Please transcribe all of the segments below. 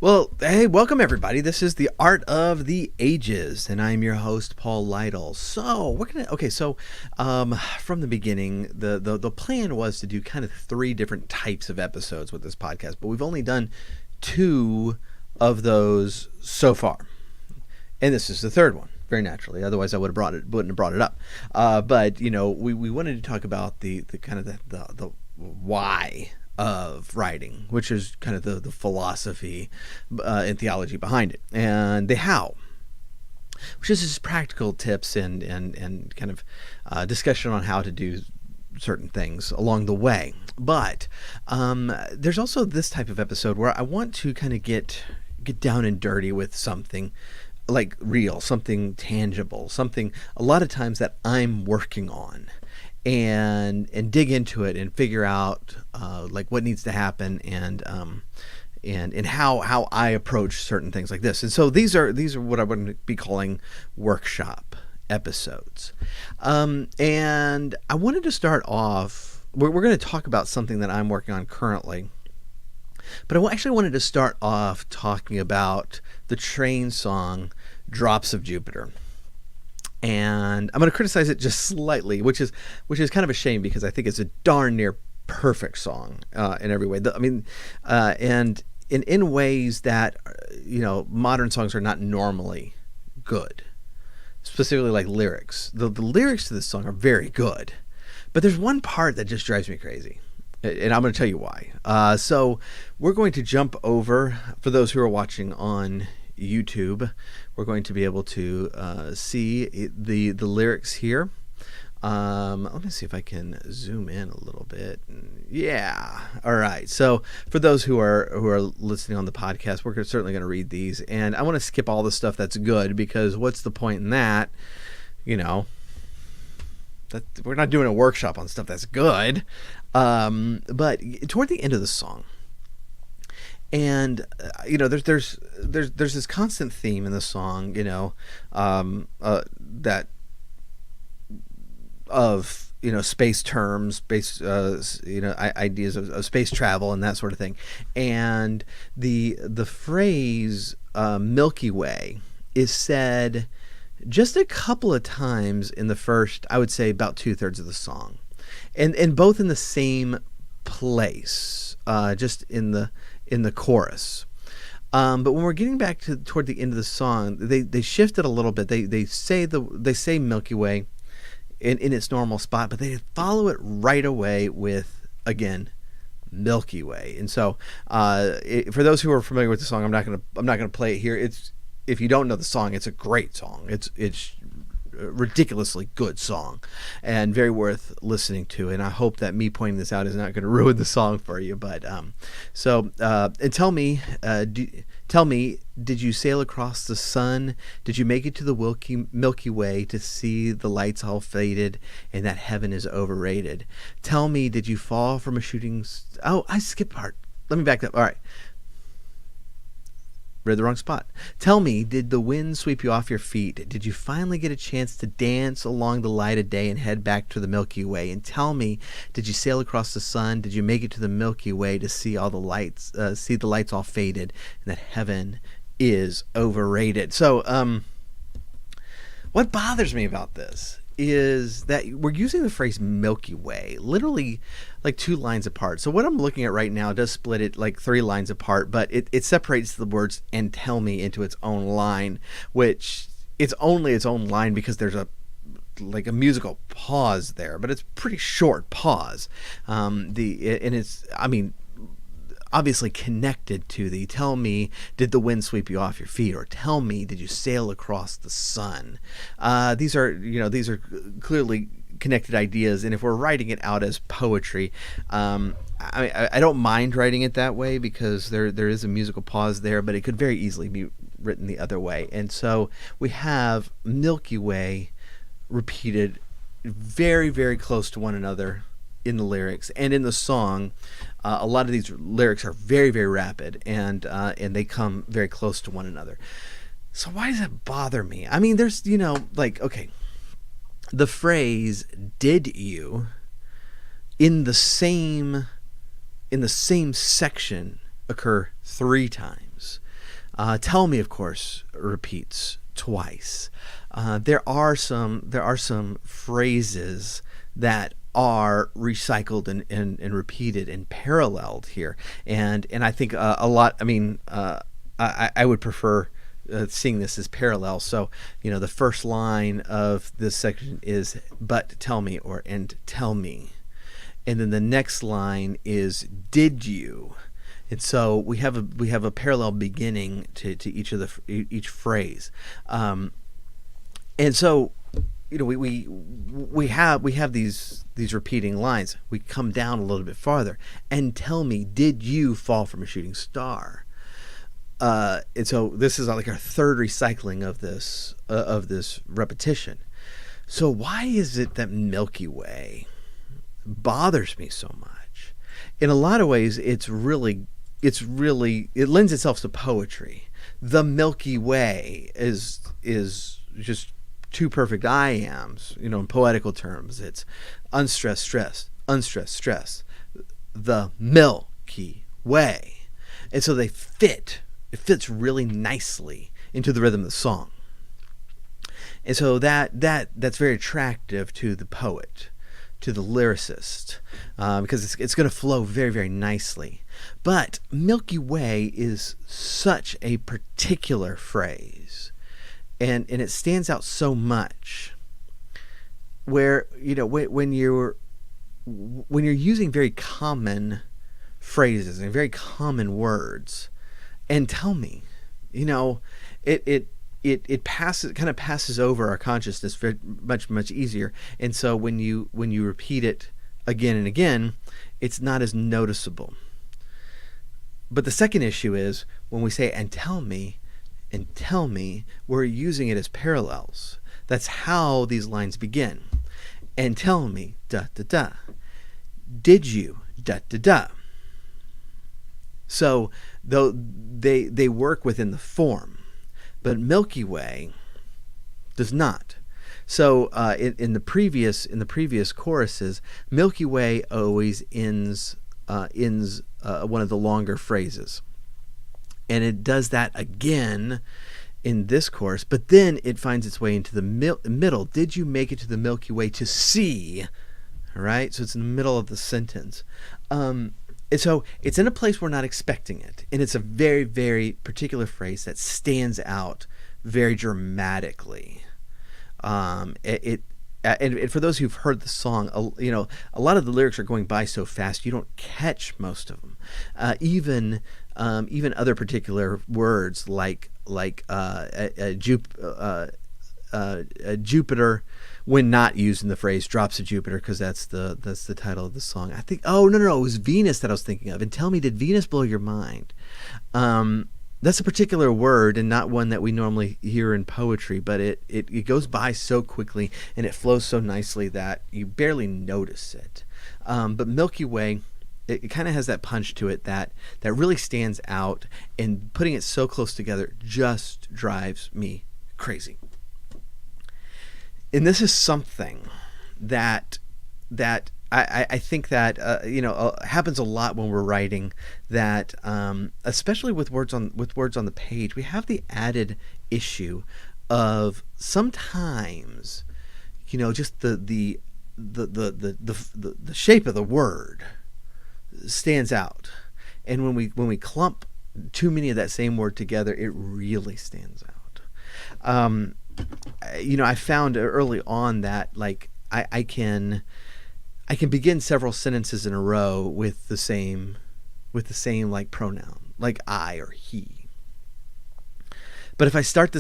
Well, hey, welcome everybody. This is the Art of the Ages, and I'm your host, Paul Lytle. So we're gonna from the beginning, the plan was to do kind of three different types of episodes with this podcast, but we've only done two of those so far, and this is the third one. Very naturally, otherwise I wouldn't have brought it up. But we wanted to talk about the kind of the why of writing, which is kind of the philosophy and theology behind it, and the how, which is just practical tips and kind of discussion on how to do certain things along the way. But there's also this type of episode where I want to kind of get down and dirty with something like real, something tangible, something a lot of times that I'm working on, and dig into it and figure out like what needs to happen and how I approach certain things like this. And so these are what I would be calling workshop episodes. And I wanted to start off. We're going to talk about something that I'm working on currently. But I actually wanted to start off talking about the Train song "Drops of Jupiter." And I'm going to criticize it just slightly, which is kind of a shame because I think it's a darn near perfect song in every way. And in ways that modern songs are not normally good, specifically like lyrics. The lyrics to this song are very good, but there's one part that just drives me crazy. And I'm going to tell you why. So we're going to jump over, for those who are watching on YouTube, we're going to be able to see the lyrics here. Let me see if I can zoom in a little bit. Yeah. All right. So for those who are listening on the podcast, we're certainly going to read these, and I want to skip all the stuff that's good, because what's the point in that? That we're not doing a workshop on stuff that's good. But toward the end of the song, and there's this constant theme in the song, that of space terms, space ideas of space travel and that sort of thing, and the phrase Milky Way is said just a couple of times in the first, I would say, about 2/3 of the song, and both in the same place, just in the chorus. But when we're getting back toward the end of the song, they shift it a little bit. They say Milky Way in its normal spot, but they follow it right away with, again, Milky Way. And so for those who are familiar with the song, I'm not gonna play it here. If you don't know the song, it's a great song. It's a ridiculously good song and very worth listening to. And I hope that me pointing this out is not going to ruin the song for you. But and tell me, did you sail across the sun? Did you make it to the Milky Way to see the lights all faded and that heaven is overrated? Tell me, did you fall from a shooting? Oh, I skipped part. Let me back up. All right. Read the wrong spot. Tell me, did the wind sweep you off your feet? Did you finally get a chance to dance along the light of day and head back to the Milky Way? And tell me, did you sail across the sun? Did you make it to the Milky Way to see all the lights, see the lights all faded, and that heaven is overrated? So, what bothers me about this is that we're using the phrase Milky Way literally like 2 lines apart. So what I'm looking at right now does split it like 3 lines apart, but it separates the words "and tell me" into its own line, which it's only its own line because there's a musical pause there, but it's pretty short pause. And it's, obviously connected to the "tell me, did the wind sweep you off your feet?" or "tell me, did you sail across the sun?" These are clearly connected ideas, and if we're writing it out as poetry, I don't mind writing it that way because there is a musical pause there, but it could very easily be written the other way. And so we have Milky Way repeated very, very close to one another in the lyrics and in the song. A lot of these lyrics are very, very rapid, and they come very close to one another. So why does that bother me? I mean, there's okay, the phrase "did you" in the same section occur 3 times. Tell me, of course, repeats twice. There are some phrases that are recycled and repeated and paralleled here, and I think a lot. I mean, I would prefer seeing this as parallel. So, the first line of this section is "but tell me" or "and tell me," and then the next line is "did you." And so we have a parallel beginning to each phrase, and so we have these repeating lines. We come down a little bit farther and tell me, did you fall from a shooting star? And so this is like our third recycling of this repetition. So why is it that Milky Way bothers me so much? In a lot of ways, it lends itself to poetry. The Milky Way is just two perfect I ams, in poetical terms. It's unstressed, stress, unstressed, stress. The Milky Way. And so it fits really nicely into the rhythm of the song. And so that's very attractive to the poet, to the lyricist, because it's going to flow very, very nicely. But Milky Way is such a particular phrase, and it stands out so much. Where when you're using very common phrases and very common words, and tell me, it passes over our consciousness very much easier. And so when you repeat it again and again, it's not as noticeable. But the second issue is when we say and tell me, we're using it as parallels. That's how these lines begin. And tell me, da da da. Did you, da da da. So though they work within the form, but Milky Way does not. So in the previous choruses, Milky Way always ends one of the longer phrases, and it does that again in this chorus. But then it finds its way into the middle. Did you make it to the Milky Way to see? All right, so it's in the middle of the sentence. And so it's in a place we're not expecting it, and it's a very, very particular phrase that stands out very dramatically. And for those who've heard the song, a lot of the lyrics are going by so fast you don't catch most of them. Even other particular words like Jupiter, when not used in the phrase, drops of Jupiter, because that's the title of the song. I think no, it was Venus that I was thinking of. And tell me, did Venus blow your mind? That's a particular word and not one that we normally hear in poetry, but it goes by so quickly and it flows so nicely that you barely notice it. But Milky Way, it kind of has that punch to it that really stands out, and putting it so close together just drives me crazy. And this is something that I think that happens a lot when we're writing. That especially with words on the page, we have the added issue of sometimes, just the shape of the word stands out, and when we clump too many of that same word together, it really stands out. I found early on that I can begin several sentences in a row with the same like pronoun, like I or he. But if I start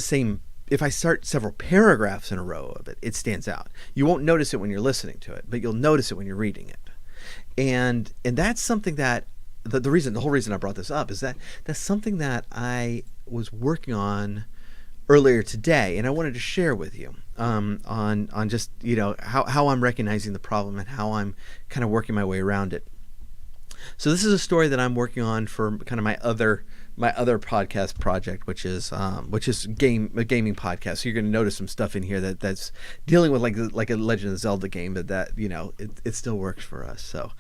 several paragraphs in a row of it, it stands out. You won't notice it when you're listening to it, but you'll notice it when you're reading it. And that's something that the whole reason I brought this up is that that's something that I was working on earlier today, and I wanted to share with you on just how I'm recognizing the problem and how I'm kind of working my way around it. So this is a story that I'm working on for kind of my other podcast project, which is a gaming podcast. So you're going to notice some stuff in here that's dealing with like a Legend of Zelda game, but that it still works for us. So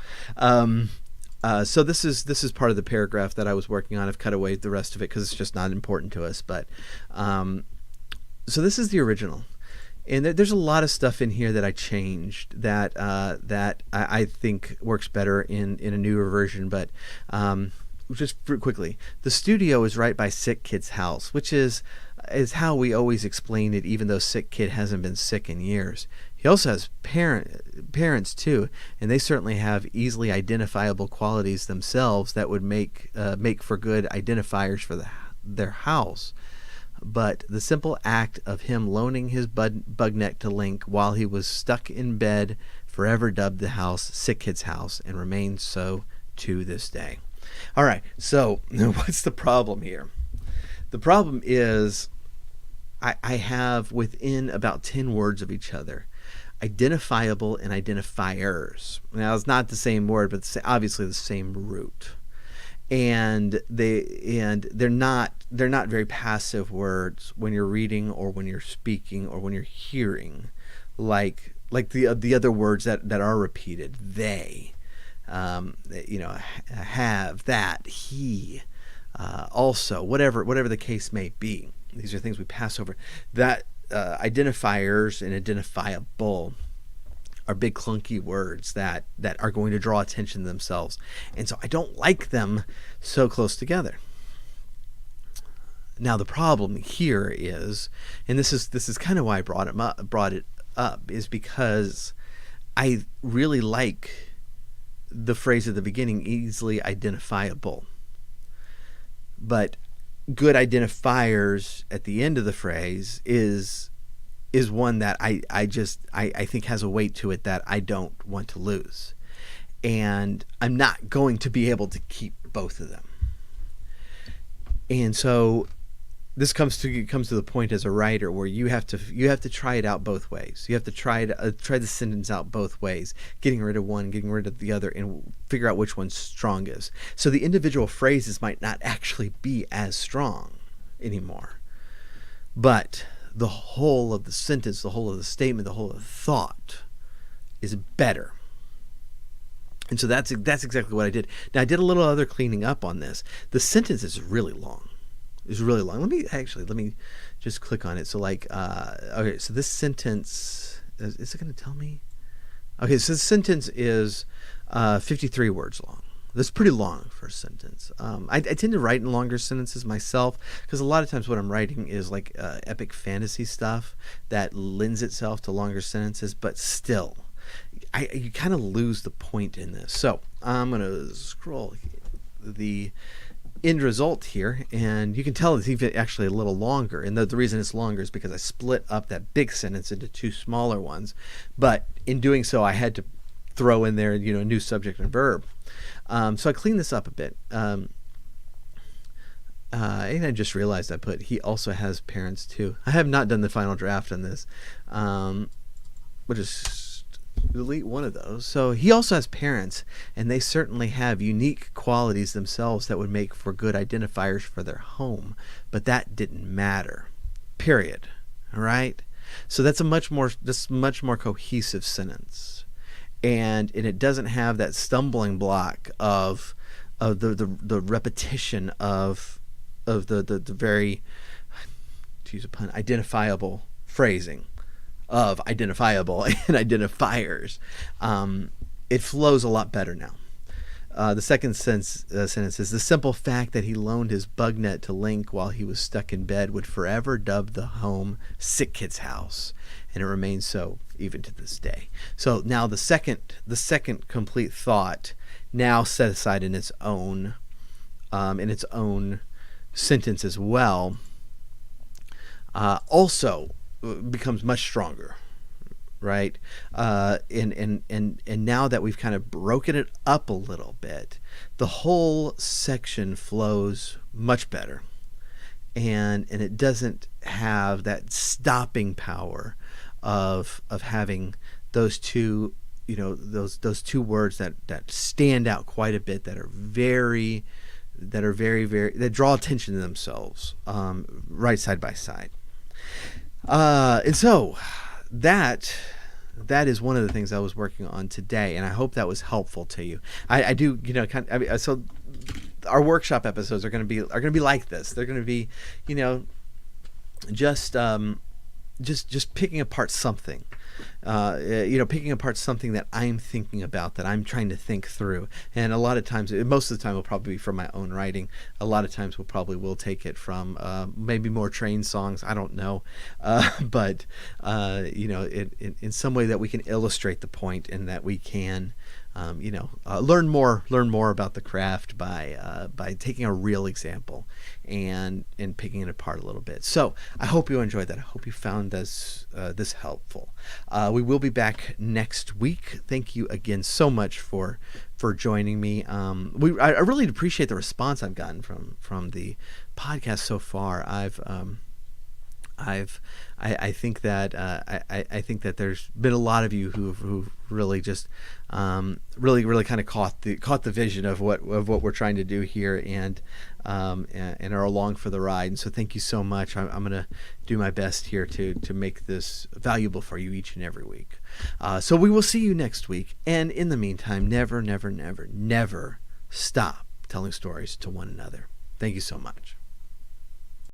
So this is part of the paragraph that I was working on. I've cut away the rest of it because it's just not important to us. But so this is the original, and there's a lot of stuff in here that I changed that I think works better in a newer version. But just quickly, the studio is right by Sick Kid's house, which is how we always explain it, even though Sick Kid hasn't been sick in years. He also has parents too, and they certainly have easily identifiable qualities themselves that would make for good identifiers for their house. But the simple act of him loaning his bug net to Link while he was stuck in bed forever dubbed the house Sick Kid's house, and remains so to this day. All right, so what's the problem here? The problem is I have within about 10 words of each other identifiable and identifiers. Now, it's not the same word, but it's obviously the same root. And they're not very passive words when you're reading or when you're speaking or when you're hearing, like the other words that are repeated. They, have, that, he, also, whatever the case may be. These are things we pass over. That identifiers and identifiable are big clunky words that are going to draw attention to themselves, and so I don't like them so close together. Now the problem here is, and this is kind of why I brought it up, is because I really like the phrase at the beginning, easily identifiable, but good identifiers at the end of the phrase is one that I think has a weight to it that I don't want to lose, and I'm not going to be able to keep both of them. And so this comes to the point as a writer where you have to try it out both ways. You have to try the sentence out both ways, getting rid of one, getting rid of the other, and figure out which one's strongest. So the individual phrases might not actually be as strong anymore, but the whole of the sentence, the whole of the statement, the whole of the thought is better. And so that's exactly what I did. Now I did a little other cleaning up on this. The sentence is really long. It's really long. Let me just click on it. So okay, so this sentence, is it going to tell me? Okay, so the sentence is 53 words long. That's pretty long for a sentence. I tend to write in longer sentences myself because a lot of times what I'm writing is like epic fantasy stuff that lends itself to longer sentences, but still, you kind of lose the point in this. So I'm going to scroll the end result here, and you can tell it's even actually a little longer, and the reason it's longer is because I split up that big sentence into two smaller ones, but in doing so I had to throw in there a new subject and verb. So I cleaned this up a bit, and I just realized he also has parents too. I have not done the final draft on this. We'll just delete one of those. So he also has parents, and they certainly have unique qualities themselves that would make for good identifiers for their home, but that didn't matter, period. All right, so that's a much more cohesive sentence, and it doesn't have that stumbling block of the repetition of the very, to use a pun, identifiable phrasing of identifiable and identifiers. It flows a lot better now. The second sentence is the simple fact that he loaned his bug net to Link while he was stuck in bed would forever dub the home Sick Kid's house, and it remains so even to this day. So now the second complete thought, now set aside in its own sentence as well, also becomes much stronger, right? And now that we've kind of broken it up a little bit, the whole section flows much better, and it doesn't have that stopping power of having those two, those two words that stand out quite a bit, that draw attention to themselves, right side by side. And so that that is one of the things I was working on today, and I hope that was helpful to you. I do, so our workshop episodes are going to be like this. They're going to be, you know, just picking apart something. Picking apart something that I'm thinking about, that I'm trying to think through. And a lot of times, most of the time, will probably be from my own writing. A lot of times, we'll take it from maybe more trained songs. I don't know, but in some way that we can illustrate the point, and that we can, learn more about the craft by taking a real example and picking it apart a little bit. So I hope you enjoyed that. I hope you found this helpful. We will be back next week. Thank you again so much for joining me. I really appreciate the response I've gotten from the podcast so far. I think that there's been a lot of you who really just really kind of caught the vision of what we're trying to do here, and are along for the ride. And so thank you so much. I'm going to do my best here to make this valuable for you each and every week. So we will see you next week. And in the meantime, never, never, never, never stop telling stories to one another. Thank you so much.